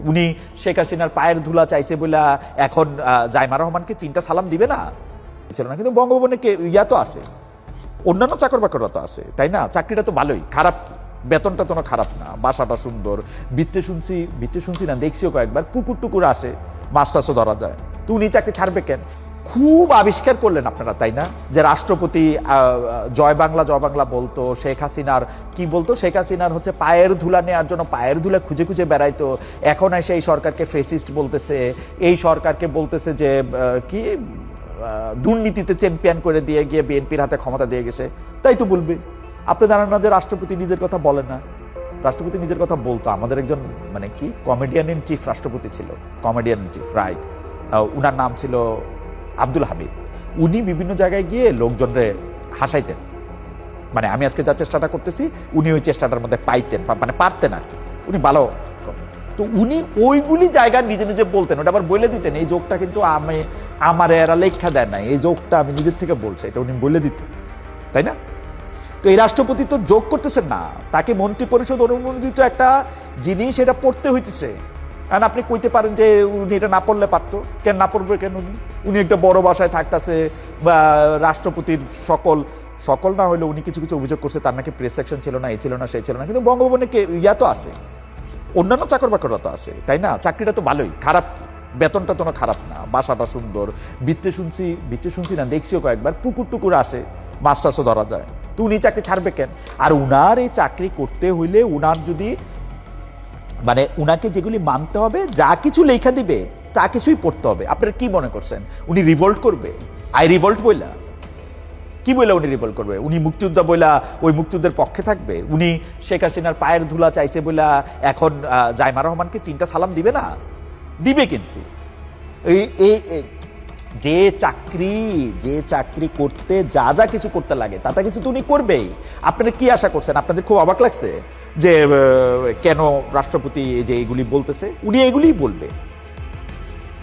উনি শেখ হাসিনার পায়ের ধুলা চাইছে বলে এখন জাইমা রহমানকে 3টা সালাম দিবে না ছিল না, কিন্তু বঙ্গভবনে ইয়া তো আছে, অন্যান্য চাকর বাকররা তো আছে, তাই না? চাকরিটা তো ভালোই, খারাপ কি? বেতনটা তো খারাপ না, বাসাটা সুন্দর, বৃত্তে শুনছি না, দেখছিও কয়েকবার, পুকুর টুকুর আসে, মাছ টাছও ধরা যায়। তো উনি চাকরি ছাড়বে কেন? খুব আবিষ্কার করলেন আপনারা, তাই না? যে রাষ্ট্রপতি জয় বাংলা বলতো, শেখ হাসিনার কি বলতো, শেখ হাসিনার হচ্ছে পায়ের ধুলা নেওয়ার জন্য পায়ের ধুলা খুঁজে খুঁজে বেড়াইতো। এখন এসে এই সরকারকে ফেসিস্ট বলতেছে, এই সরকারকে বলতেছে যে কি দুর্নীতিতে চ্যাম্পিয়ন করে দিয়ে গিয়ে বিএনপির হাতে ক্ষমতা দিয়ে গেছে। তাই তো বলবে। আপনি জানেন না যে রাষ্ট্রপতি নিজের কথা বলেন না? রাষ্ট্রপতি নিজের কথা বলতো। আমাদের একজন মানে কি কমেডিয়ান ইন চিফ রাষ্ট্রপতি ছিল, কমেডিয়ান ইন চিফ, রাইট? উনার নাম ছিল আব্দুল হামিদ। উনি বিভিন্ন জায়গায় গিয়ে লোকজনরে হাসাইতেন। মানে আমি আজকে যা চেষ্টাটা করতেছি উনি ওই চেষ্টাটার মধ্যে পাইতেন, মানে পারতেন আর কি। উনি ভালো। তো উনি ওইগুলি জায়গা নিজে নিজে বলতেন, ওটা আবার বলে দিতেন। এই যোগটা কিন্তু আমার এরা লেখা দেয় না, এই যোগটা আমি নিজের থেকে বলছি, এটা উনি বলে দিতেন, তাই না? তো এই রাষ্ট্রপতি তো যোগ করতেছেন না, তাকে মন্ত্রী পরিষদ অনুমোদিত একটা জিনিস এটা পড়তে হইতেছে। কারণ আপনি কইতে পারেন যে উনি এটা না পড়লে পারতো, কেন না পড়বে কেন? উনি একটা বড় বাসায় থাকতেছে, বা রাষ্ট্রপতির সকল না হলে উনি কিছু কিছু অভিযোগ করছে, তার নাকি প্রেস সেকশন ছিল না, এই ছিল না, সেই ছিল না, কিন্তু বঙ্গভবনে ইয়া তো আছে, অন্যান্য চাকর বাকররা তো আছে, তাই না? চাকরিটা তো ভালোই, খারাপ কি? বেতনটা তো খারাপ না, বাসাটা সুন্দর, বৃত্তে শুনছি না, দেখছিও কয়েকবার, পুকুর টুকুর আসে, মাছ টাছও ধরা যায়। তো উনি চাকরি ছাড়বে কেন? আর উনার এই চাকরি করতে হইলে উনার যদি মানে উনাকে যেগুলি মানতে হবে, যা কিছু লেখা দিবে তা কিছুই পড়তে হবে। আপনারা কি মনে করছেন উনি রিভোল্ট করবে? আই রিভোল্ট বইলা কি বইলা উনি রিভোল্ট করবে? উনি মুক্তিযোদ্ধা বইলা ওই মুক্তিযুদ্ধের পক্ষে থাকবে? উনি শেখ হাসিনার পায়ের ধুলা চাইছে বইলা এখন জাইমা রহমানকে 3টা সালাম দিবে না? দিবে। কিন্তু এই যে চাকরি করতে যা যা কিছু করতে লাগে তা কিছু তো উনি করবেই। আপনারা কি আশা করছেন? আপনাদের খুব অবাক লাগছে যে কেন রাষ্ট্রপতি যে এগুলি বলতেছে? উনি এগুলিই বলবে।